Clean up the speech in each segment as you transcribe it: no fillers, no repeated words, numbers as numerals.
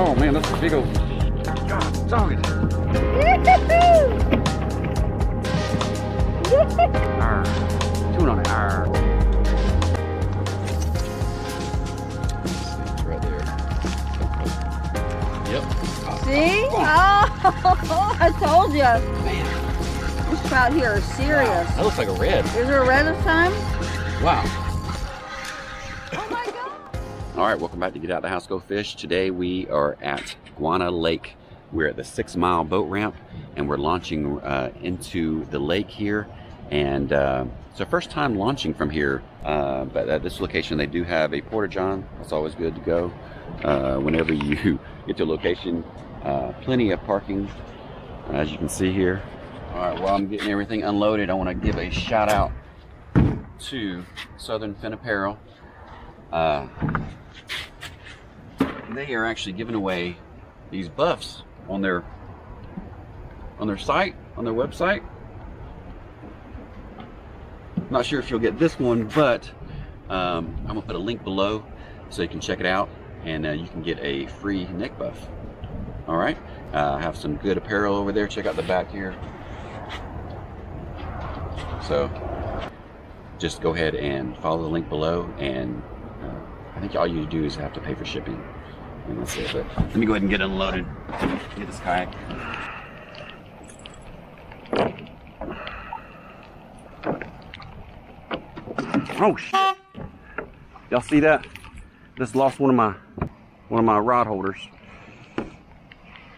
Oh man, that's a big old, God, dog it. Arr. Chewing on it, arr. Right there. Yep. See? Oh, I told you. Man. This trout here is serious. Wow. That looks like a red. Is there a red this time? Wow. Oh my God. All right, welcome back to Get Out the House Go Fish. Today we are at Guana Lake. We're at the 6 Mile boat ramp and we're launching into the lake here. And it's our first time launching from here. But at this location, they do have a porta-john. It's always good to go whenever you get to a location. Plenty of parking, as you can see here. All right, while I'm getting everything unloaded, I want to give a shout out to Southern Fin Apparel. They are actually giving away these buffs on their site, on their website. Not sure if you'll get this one, but I'm gonna put a link below so you can check it out, and you can get a free neck buff. All right, I have some good apparel over there. Check out the back here. So just go ahead and follow the link below, and I think all you do is have to pay for shipping, and that's it. But let me go ahead and get unloaded, get this kayak. Oh shit! Y'all see that? Just lost one of my rod holders.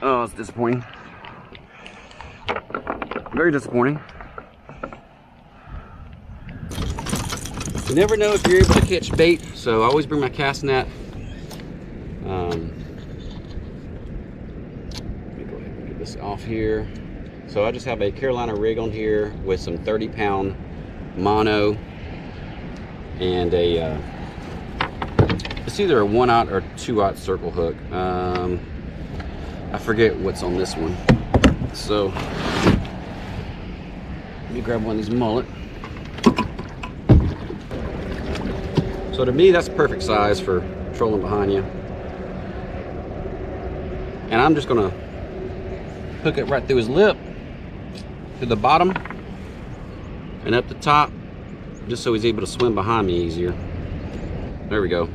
Oh, it's disappointing. Very disappointing. You never know if you're able to catch bait, so I always bring my cast net. Let me go ahead and get this off here. So I just have a Carolina rig on here with some 30-pound mono and a it's either a 1/0 or 2/0 circle hook. I forget what's on this one. So let me grab one of these mullet. So to me, that's perfect size for trolling behind you. And I'm just gonna hook it right through his lip, to the bottom and up the top, just so he's able to swim behind me easier. There we go.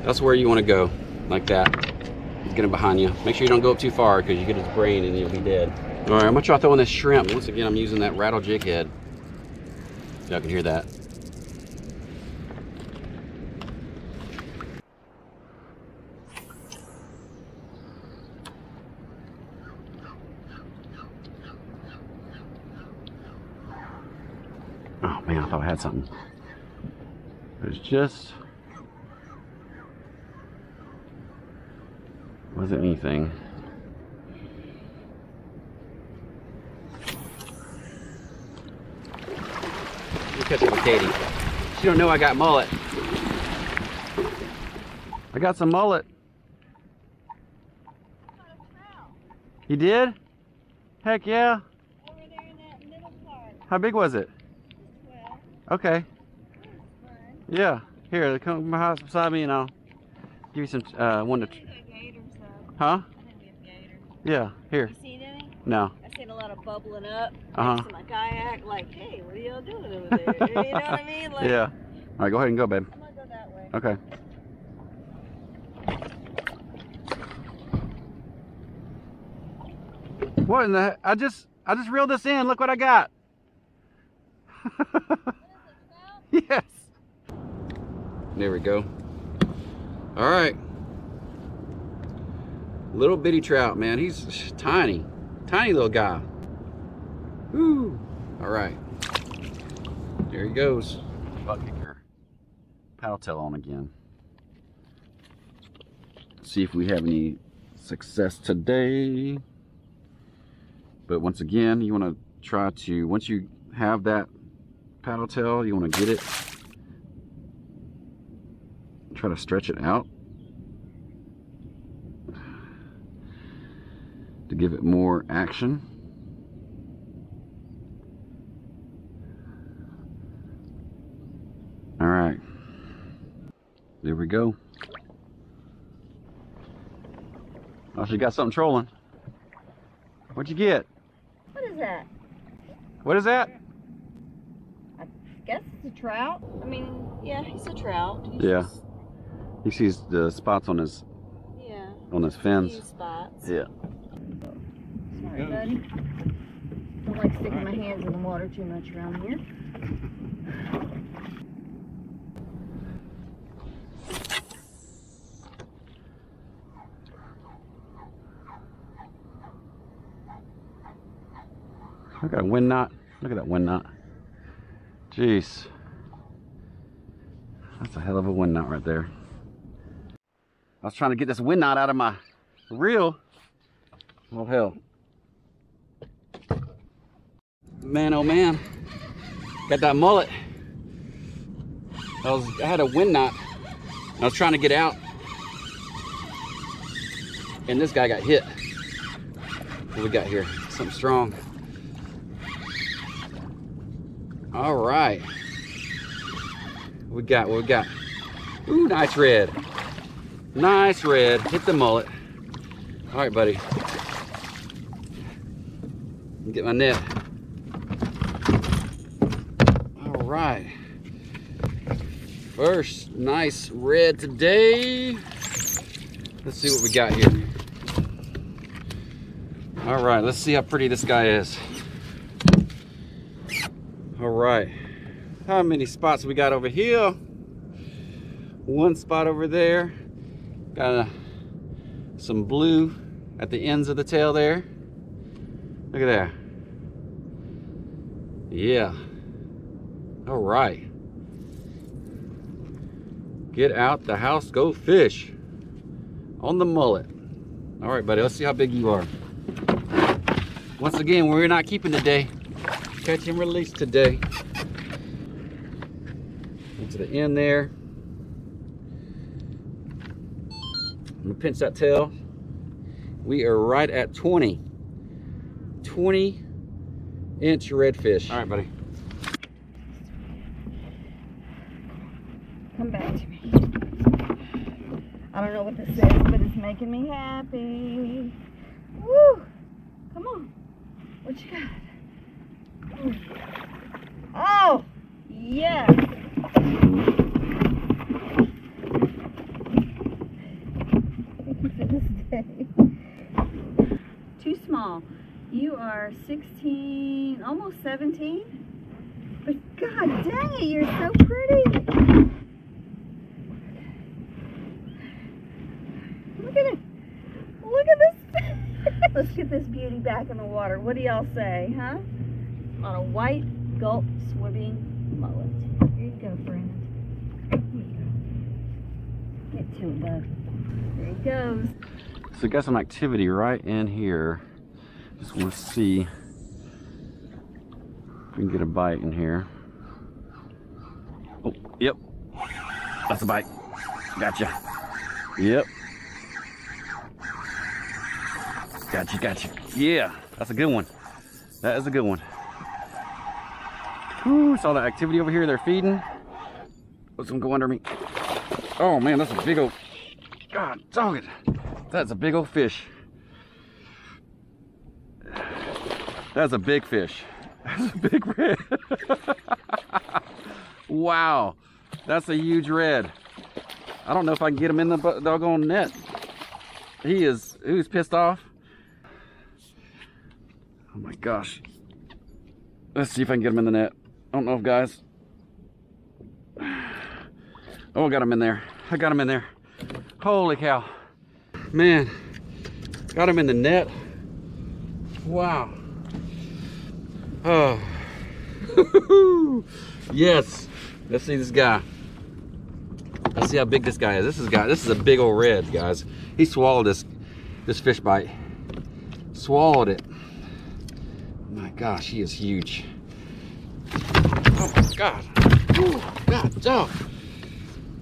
That's where you want to go, like that. He's getting behind you. Make sure you don't go up too far because you get his brain and you'll be dead. All right, I'm gonna try throwing this shrimp. Once again, I'm using that rattle jig head. Y'all can hear that. Oh man, I thought I had something. It just wasn't anything. We'll catch it with Katie. She don't know I got mullet. I got some mullet. You did? Heck yeah. Over there in that middle part. How big was it? Okay. Yeah. Here, come beside me and I'll give you some one to. Huh? Yeah. Here. You seen any? No. I seen a lot of bubbling up Uh-huh. next to my kayak. Like, hey, what are y'all doing over there? You know what I mean? Like, Yeah. All right, go ahead and go, babe. I'm gonna go that way. Okay. What in the? I just reeled this in. Look what I got. Yes. There we go. All right. Little bitty trout, man. He's tiny. Tiny little guy. Woo. All right. There he goes. Butt kicker. Paddle tail on again. See if we have any success today. But once again, you want to try to, once you have that paddle tail, you want to get it, try to stretch it out to give it more action. All right, there we go. Oh, she got something trolling. What'd you get? What is that? What is that? I guess it's a trout. I mean, yeah, he's a trout. Yeah. He sees the spots on his fins. Few spots. Yeah. Sorry, buddy. Don't like sticking my hands in the water too much around here. Look at that wind knot. Look at that wind knot. Jeez. That's a hell of a wind knot right there. I was trying to get this wind knot out of my reel. Oh hell. Man, oh man. Got that mullet. I had a wind knot. I was trying to get out. And this guy got hit. What we got here? Something strong. All right. What we got? Ooh, nice red. Nice red. Hit the mullet. All right, buddy. Get my net. All right. First nice red today. Let's see what we got here. All right, let's see how pretty this guy is. All right, how many spots we got over here? One spot over there. Got some blue at the ends of the tail there. Look at that. Yeah. All right. Get out the house, go fish on the mullet. All right, buddy, let's see how big you are. Once again, we're not keeping today. Catch and release today. Into the end there. I'm gonna pinch that tail. We are right at 20 inch redfish. All right, buddy. Come back to me. I don't know what this is, but it's making me happy. Woo! Come on. What you got? Oh, yes. Too small. You are 16, almost 17. But god dang it, you're so pretty. Look at it. Look at this. Let's get this beauty back in the water. What do y'all say, huh? On a white gulp swimming mullet. Here you go, friend. Here you go. Get to it, bud. There he goes. So we got some activity right in here. Just want to see if we can get a bite in here. Oh, yep. That's a bite. Gotcha. Yep. Gotcha. Yeah, that's a good one. That is a good one. Whew, saw that activity over here. They're feeding. Let's go under me. Oh man, that's a big old. God dog it. That's a big old fish. That's a big fish. That's a big red. Wow, that's a huge red. I don't know if I can get him in the doggone net. He's pissed off. Oh my gosh. Let's see if I can get him in the net. I don't know if guys. Oh, I got him in there. I got him in there. Holy cow. Man, got him in the net. Wow. Oh. Yes. Let's see this guy. Let's see how big this guy is. This is a big old red, guys. He swallowed this fish bite. Swallowed it. My gosh, he is huge. Oh my god. Ooh, god dog.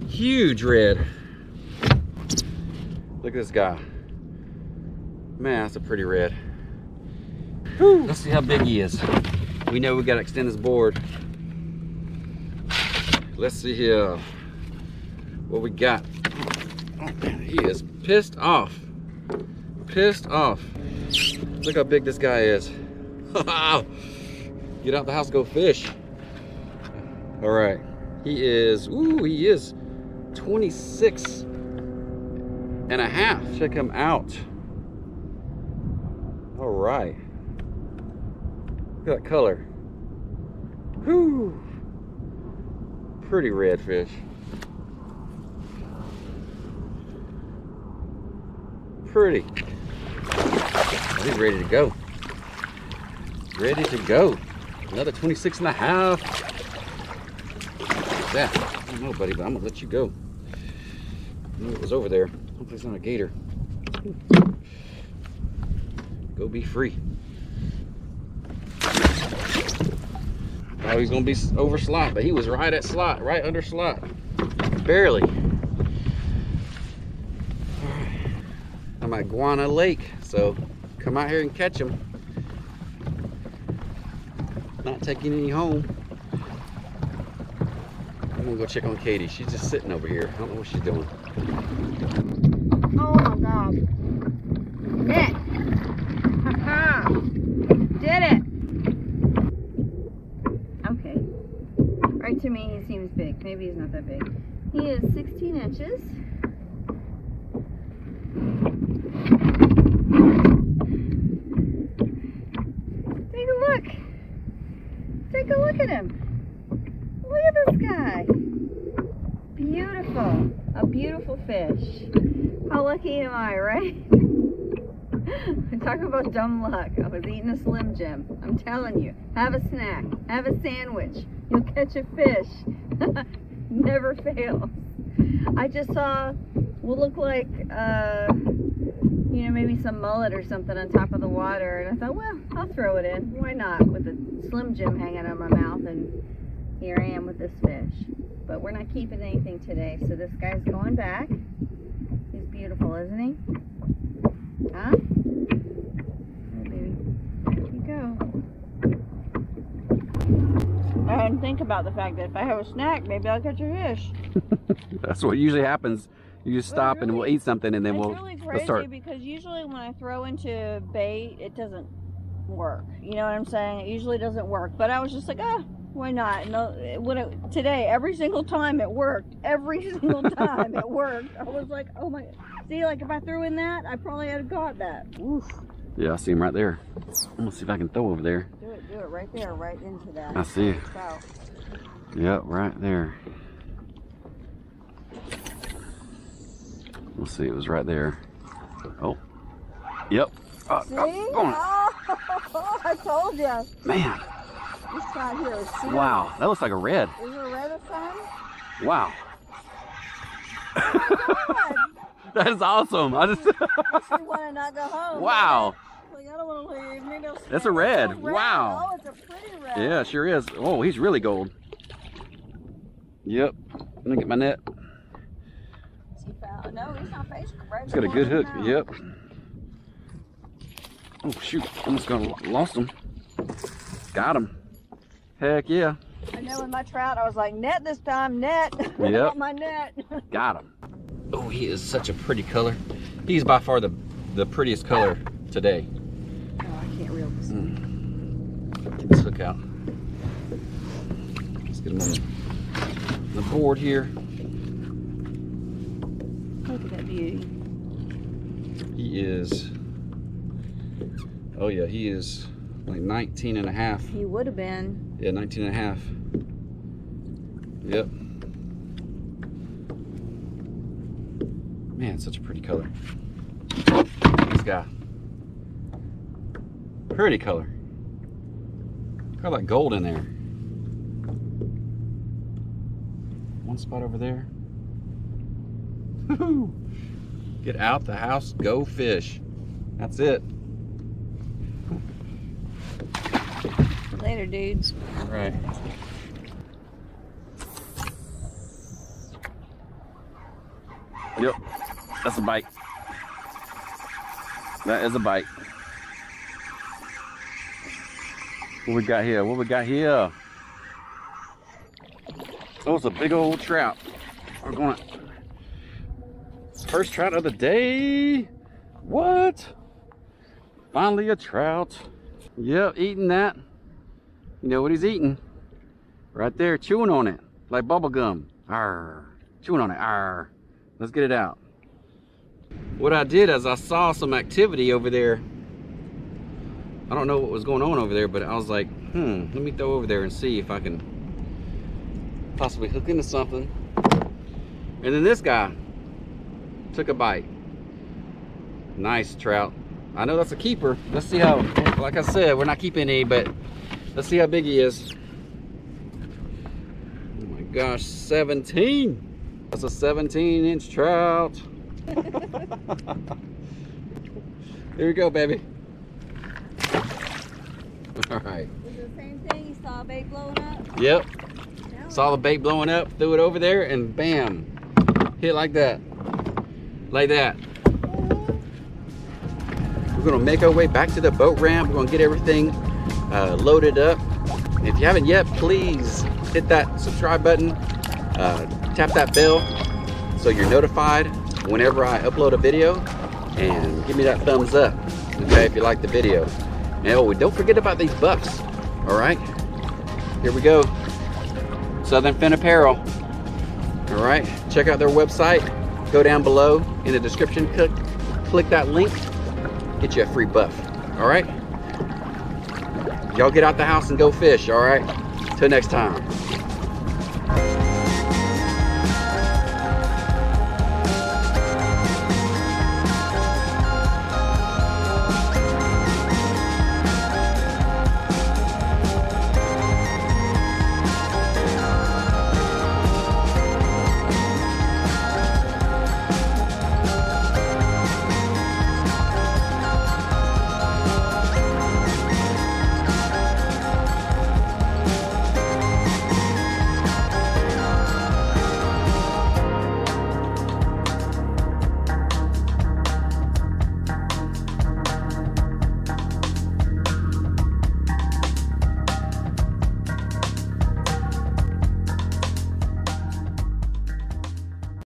Huge red. Look at this guy. Man, that's a pretty red. Whew. Let's see how big he is. We know we gotta extend his board. Let's see here what we got. Oh man, he is pissed off. pissed off. Look how big this guy is. Get out the house, go fish. All right, he is 26 and a half. Check him out. All right, look at that color. Whew. Pretty red fish. Pretty. He's ready to go. Ready to go. Another 26 and a half. What's that? I don't know, buddy, but I'm gonna let you go. I knew it was over there. Hopefully it's not a gator. Go be free. Thought he was gonna be over slot, but he was right at slot, right under slot. Barely. I'm at Guana Lake, so come out here and catch them. Not taking any home. I'm gonna go check on Katie. She's just sitting over here. I don't know what she's doing. Oh my God. Nick. Did it. Okay. Right to me, he seems big. Maybe he's not that big. He is 16 inches. Take a look. Take a look at him. Look at this guy. Beautiful. A beautiful fish. How lucky am I, right? Talk about dumb luck. I was eating a Slim Jim. I'm telling you. Have a snack. Have a sandwich. You'll catch a fish. Never fails. I just saw what looked like, you know, maybe some mullet or something on top of the water. And I thought, well, I'll throw it in. Why not? With a Slim Jim hanging out of my mouth. And here I am with this fish. But we're not keeping anything today. So this guy's going back. He's beautiful, isn't he? Huh? Hey, baby. There you go. I didn't think about the fact that if I have a snack, maybe I'll catch a fish. That's what usually happens. You just stop really, and we'll eat something and then it's we'll really crazy start. because usually when I throw into bait, it doesn't work. You know what I'm saying? It usually doesn't work. But I was just like, why not? No, today, every single time it worked. Every single time it worked. I was like, oh my. See, like if I threw in that, I probably had got that. Oof. Yeah, I see him right there. I'm gonna see if I can throw over there. Do it right there, right into that. I see. South. Yep, right there. We'll see, it was right there. Oh, yep. See? Oh, I told you. Man. This guy here is serious. Wow, that looks like a red. Is it a red or something? Wow. Oh my God. That is awesome. I just. You want to not go home. Wow. Like, I don't want to leave. Maybe I'll That's a red. It's a red. Wow. Oh, it's a pretty red. Yeah, it sure is. Oh, he's really gold. Yep. Let me get my net. Is he found? No, he's not facing right. He's got a good hook. Yep. Oh shoot! Almost lost him. Got him. Heck yeah. I know with my trout, I was like, net this time, net. Yep. Got my net. Got him. Oh, he is such a pretty color. He's by far the prettiest color today. Oh, I can't reel this. Get this hook out. Let's get him on the board here. Look at that beauty. He is, oh yeah, he is like 19 and a half. He would have been. Yeah, 19 and a half. Yep. Man, such a pretty color. This guy. Pretty color. Got that gold in there. One spot over there. Woo-hoo. Get out the house, go fish. That's it. Later, dudes. All right. Yep, that's a bite. That is a bite. What we got here? What we got here? Oh, it's a big old trout. We're going. First trout of the day. What? Finally a trout. Yep, eating that. You know what he's eating? Right there, chewing on it like bubble gum. Arr, chewing on it. Arr. Let's get it out. What I did is I saw some activity over there. I don't know what was going on over there, but I was like, let me throw over there and see if I can possibly hook into something. And then this guy took a bite. Nice trout. I know that's a keeper. Let's see how, like I said, we're not keeping any, but let's see how big he is. Oh my gosh, 17. That's a 17-inch trout. There you go, baby. All right. Was it the same thing? You saw a bait blowing up? Yep. Saw the bait blowing up, threw it over there, and bam. Hit like that. Like that. We're gonna make our way back to the boat ramp. We're gonna get everything loaded up. And if you haven't yet, please hit that subscribe button, tap that bell so you're notified whenever I upload a video, and give me that thumbs up, okay, if you like the video. And oh, don't forget about these bucks. All right, here we go. Southern Fin Apparel. All right, check out their website. Go down below in the description, click that link, get you a free buff. All right, y'all get out the house and go fish. All right, till next time.